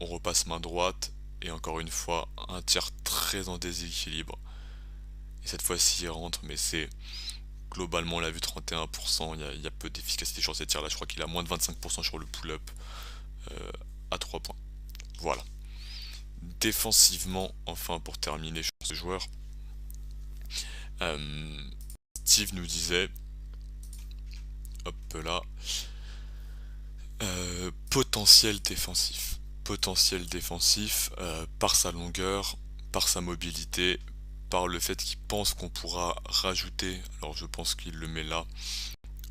on repasse main droite et encore une fois un tir très en déséquilibre. Et cette fois-ci il rentre, mais c'est globalement on l'a vu 31%, il y a peu d'efficacité sur ces tirs là, je crois qu'il a moins de 25% sur le pull-up à 3 points. Voilà. Défensivement, enfin pour terminer sur ce joueur, euh, Steve nous disait, hop là, potentiel défensif. Potentiel défensif par sa longueur, par sa mobilité, par le fait qu'il pense qu'on pourra rajouter, alors je pense qu'il le met là,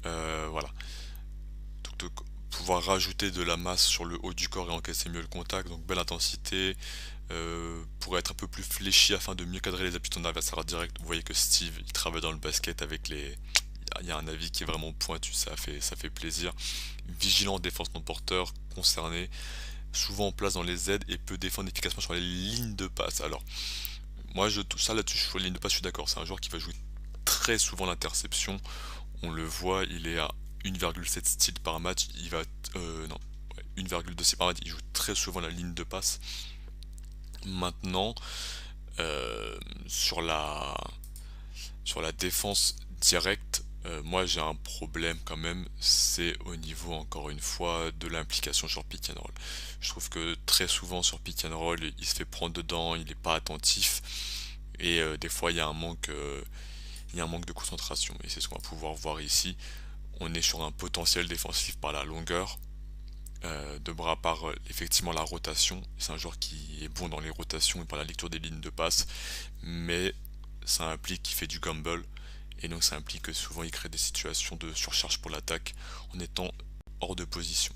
voilà, donc de pouvoir rajouter de la masse sur le haut du corps et encaisser mieux le contact, donc belle intensité, pour être un peu plus fléchi afin de mieux cadrer les appuis de ton adversaire direct. Vous voyez que Steve, il travaille dans le basket avec les... Il y a un avis qui est vraiment pointu, ça fait plaisir. Vigilant en défense non porteur, concerné, souvent en place dans les aides et peut défendre efficacement sur les lignes de passe. Alors, moi, tout ça là-dessus, sur les lignes de passe, je suis d'accord. C'est un joueur qui va jouer très souvent l'interception. On le voit, il est à 1,7 steals par match. Il va. Non, ouais, 1,2 steals par match. Il joue très souvent la ligne de passe. Maintenant, euh, sur la, sur la défense directe, moi j'ai un problème quand même, c'est au niveau encore une fois de l'implication sur pick and roll. Je trouve que très souvent sur pick and roll, il se fait prendre dedans, il n'est pas attentif et des fois il y a un manque de concentration et c'est ce qu'on va pouvoir voir ici. On est sur un potentiel défensif par la longueur de bras, par effectivement la rotation. C'est un joueur qui est bon dans les rotations et par la lecture des lignes de passe, mais ça implique qu'il fait du gamble et donc ça implique que souvent il crée des situations de surcharge pour l'attaque en étant hors de position.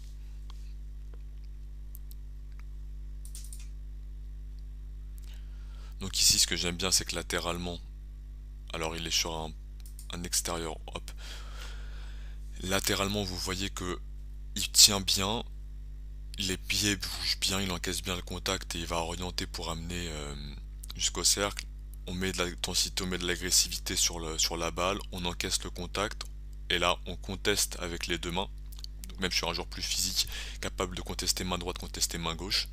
Donc ici ce que j'aime bien c'est que latéralement, alors il est sur un extérieur, hop, latéralement vous voyez que il tient bien, les pieds bougent bien, il encaisse bien le contact et il va orienter pour amener jusqu'au cercle. On met de l'intensité, on met de l'agressivité sur la balle, on encaisse le contact et là on conteste avec les deux mains. Donc même sur un joueur plus physique, capable de contester main droite, contester main gauche,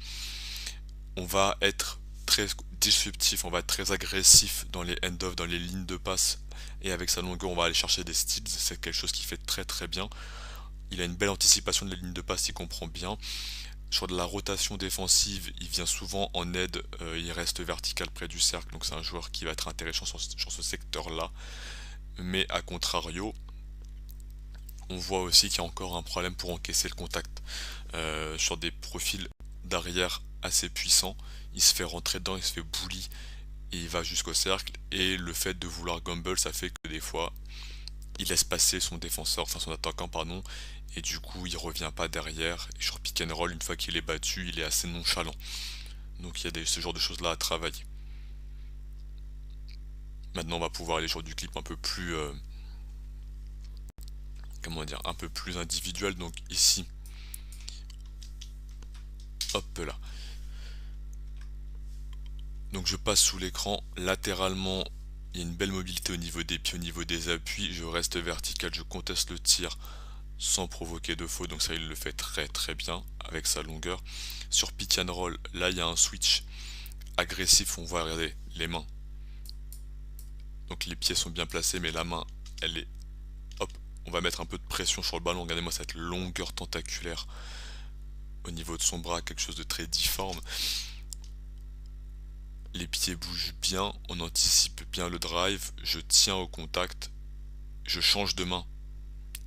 on va être très disruptif, on va être très agressif dans les end-off, dans les lignes de passe et avec sa longueur on va aller chercher des steals, c'est quelque chose qui fait très très bien. Il a une belle anticipation de la ligne de passe, il comprend bien. Sur de la rotation défensive, il vient souvent en aide, il reste vertical près du cercle, donc c'est un joueur qui va être intéressant sur ce secteur-là. Mais à contrario, on voit aussi qu'il y a encore un problème pour encaisser le contact. Sur des profils d'arrière assez puissants, il se fait rentrer dedans, il se fait bully et il va jusqu'au cercle. Et le fait de vouloir gamble, ça fait que des fois, il laisse passer son défenseur, enfin son attaquant, pardon, et du coup il revient pas derrière. Et sur pick and roll, une fois qu'il est battu, il est assez nonchalant. Donc il y a ce genre de choses là à travailler. Maintenant on va pouvoir aller sur du clip un peu plus comment dire, un peu plus individuel. Donc ici, hop là. Donc je passe sous l'écran, latéralement il y a une belle mobilité au niveau des pieds, au niveau des appuis, je reste vertical, je conteste le tir sans provoquer de faute, donc ça il le fait très très bien avec sa longueur. Sur pick and roll, là il y a un switch agressif, on voit, regardez, les mains. Donc les pieds sont bien placés, mais la main, elle est... Hop, on va mettre un peu de pression sur le ballon, regardez-moi cette longueur tentaculaire au niveau de son bras, quelque chose de très difforme. Les pieds bougent bien, on anticipe bien le drive, je tiens au contact, je change de main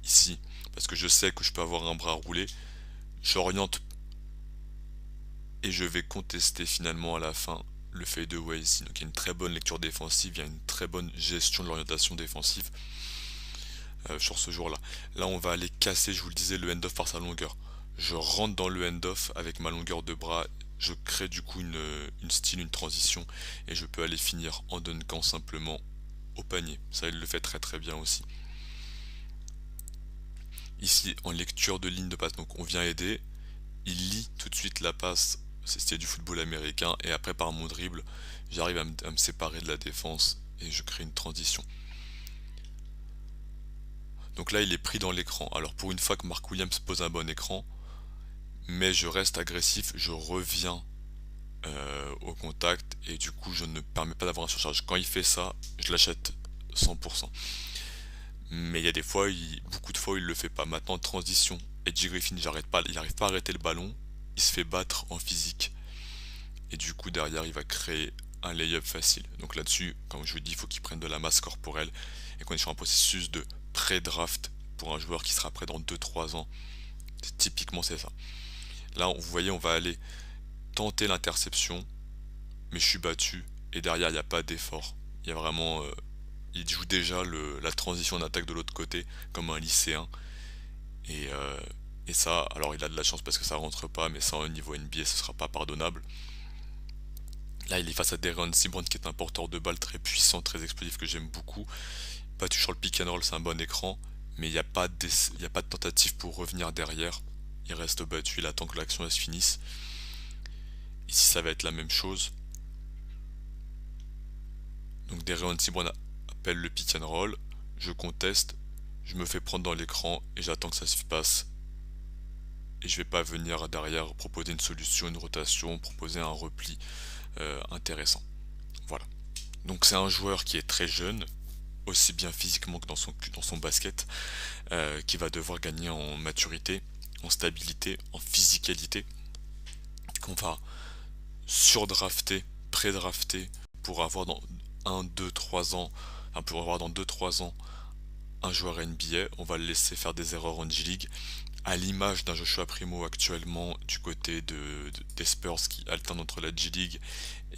ici, parce que je sais que je peux avoir un bras roulé, j'oriente et je vais contester finalement à la fin le fadeaway ici. Donc il y a une très bonne lecture défensive, il y a une très bonne gestion de l'orientation défensive sur ce jour-là. Là on va aller casser, je vous le disais, le end-off par sa longueur. Je rentre dans le end-off avec ma longueur de bras, je crée du coup une style, une transition, et je peux aller finir en dunkant simplement au panier. Ça il le fait très très bien aussi. Ici en lecture de ligne de passe, donc on vient aider, il lit tout de suite la passe, c'est du football américain, et après par mon dribble, j'arrive à me séparer de la défense et je crée une transition. Donc là il est pris dans l'écran. Alors pour une fois que Mark Williams pose un bon écran, mais je reste agressif, je reviens au contact et du coup je ne permets pas d'avoir un surcharge. Quand il fait ça, je l'achète 100%. Mais il y a des fois, beaucoup de fois il le fait pas. Maintenant transition, Edgy Griffin il n'arrive pas à arrêter le ballon, il se fait battre en physique et du coup derrière il va créer un lay-up facile. Donc là-dessus, comme je vous dis, il faut qu'il prenne de la masse corporelle et qu'on est sur un processus de pré-draft pour un joueur qui sera prêt dans 2-3 ans. Typiquement c'est ça. Là, vous voyez, on va aller tenter l'interception, mais je suis battu et derrière il n'y a pas d'effort. Il y a vraiment, il joue déjà la transition d'attaque de l'autre côté comme un lycéen et, euh, et ça, alors il a de la chance parce que ça rentre pas, mais ça au niveau NBA ce sera pas pardonnable. Là, il est face à Deron Seabrand qui est un porteur de balle très puissant, très explosif que j'aime beaucoup. Battu sur le pick and roll, c'est un bon écran, mais il y a pas de tentative pour revenir derrière. Il reste battu, il attend que l'action se finisse. Ici, ça va être la même chose. Donc Deron Seabrand appelle le pick and roll, je conteste, je me fais prendre dans l'écran et j'attends que ça se passe. Et je vais pas venir derrière proposer une solution, une rotation, proposer un repli intéressant. Voilà. Donc c'est un joueur qui est très jeune, aussi bien physiquement que dans son basket, qui va devoir gagner en maturité, en stabilité, en physicalité, qu'on va surdrafter, prédrafter pour avoir dans 1, 2, 3 ans, enfin pour avoir dans 2, 3 ans un joueur NBA. On va le laisser faire des erreurs en G-League, à l'image d'un Joshua Primo actuellement du côté des Spurs qui alterne entre la G-League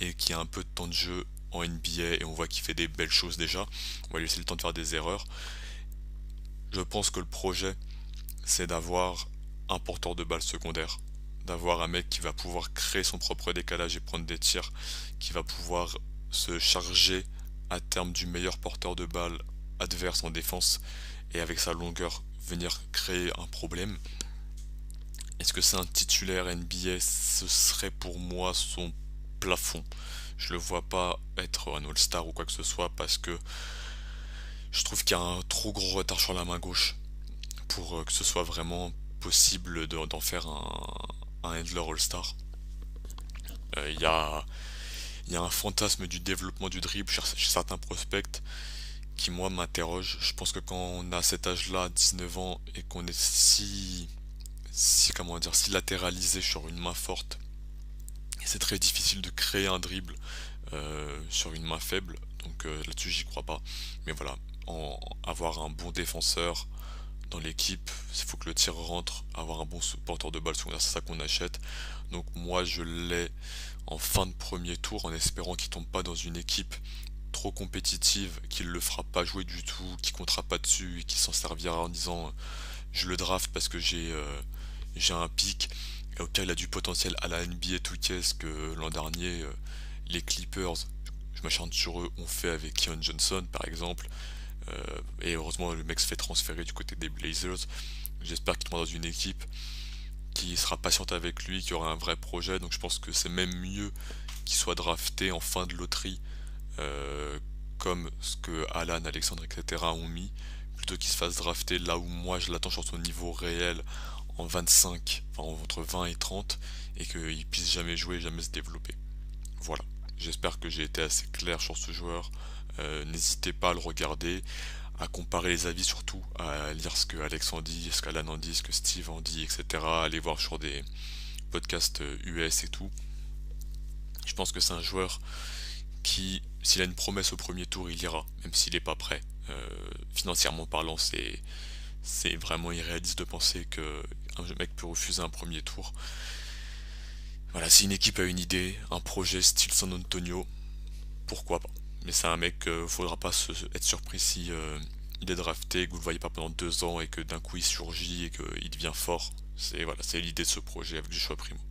et qui a un peu de temps de jeu en NBA et on voit qu'il fait des belles choses déjà. On va lui laisser le temps de faire des erreurs. Je pense que le projet, c'est d'avoir un porteur de balle secondaire, d'avoir un mec qui va pouvoir créer son propre décalage et prendre des tirs, qui va pouvoir se charger à terme du meilleur porteur de balle adverse en défense et avec sa longueur venir créer un problème. Est-ce que c'est un titulaire NBA? Ce serait pour moi son plafond. Je le vois pas être un All-Star ou quoi que ce soit parce que je trouve qu'il y a un trop gros retard sur la main gauche pour que ce soit vraiment possible d'en faire un handler All-Star. Il y a un fantasme du développement du dribble chez certains prospects qui moi m'interroge. Je pense que quand on a cet âge-là, 19 ans, et qu'on est si latéralisé sur une main forte, c'est très difficile de créer un dribble sur une main faible. Donc là-dessus j'y crois pas. Mais voilà, avoir un bon défenseur dans l'équipe, il faut que le tir rentre, avoir un bon porteur de balle secondaire, c'est ça qu'on achète. Donc moi je l'ai en fin de premier tour en espérant qu'il tombe pas dans une équipe trop compétitive, qu'il le fera pas jouer du tout, qui comptera pas dessus et qui s'en servira en disant je le draft parce que j'ai un pic et au cas il a du potentiel à la NBA 2K que l'an dernier les Clippers, je m'acharne sur eux, ont fait avec Keon Johnson par exemple. Et heureusement le mec se fait transférer du côté des Blazers. J'espère qu'il tombera dans une équipe qui sera patiente avec lui, qui aura un vrai projet. Donc je pense que c'est même mieux qu'il soit drafté en fin de loterie, comme ce que Alan, Alexandre, etc. ont mis, plutôt qu'il se fasse drafter là où moi je l'attends sur son niveau réel en 25, enfin entre 20 et 30, et qu'il puisse jamais jouer, jamais se développer. Voilà. J'espère que j'ai été assez clair sur ce joueur. N'hésitez pas à le regarder, à comparer les avis surtout, à lire ce que Alex en dit, ce qu'Alan en dit, ce que Steve en dit, etc. Aller voir sur des podcasts US et tout. Je pense que c'est un joueur qui, s'il a une promesse au premier tour, il ira, même s'il n'est pas prêt. Financièrement parlant, c'est vraiment irréaliste de penser que un mec peut refuser un premier tour. Voilà, si une équipe a une idée, un projet style San Antonio, pourquoi pas. Mais c'est un mec, faudra pas être surpris si il est drafté, que vous le voyez pas pendant 2 ans et que d'un coup il surgit et qu'il devient fort. C'est voilà, c'est l'idée de ce projet avec Joshua Primo.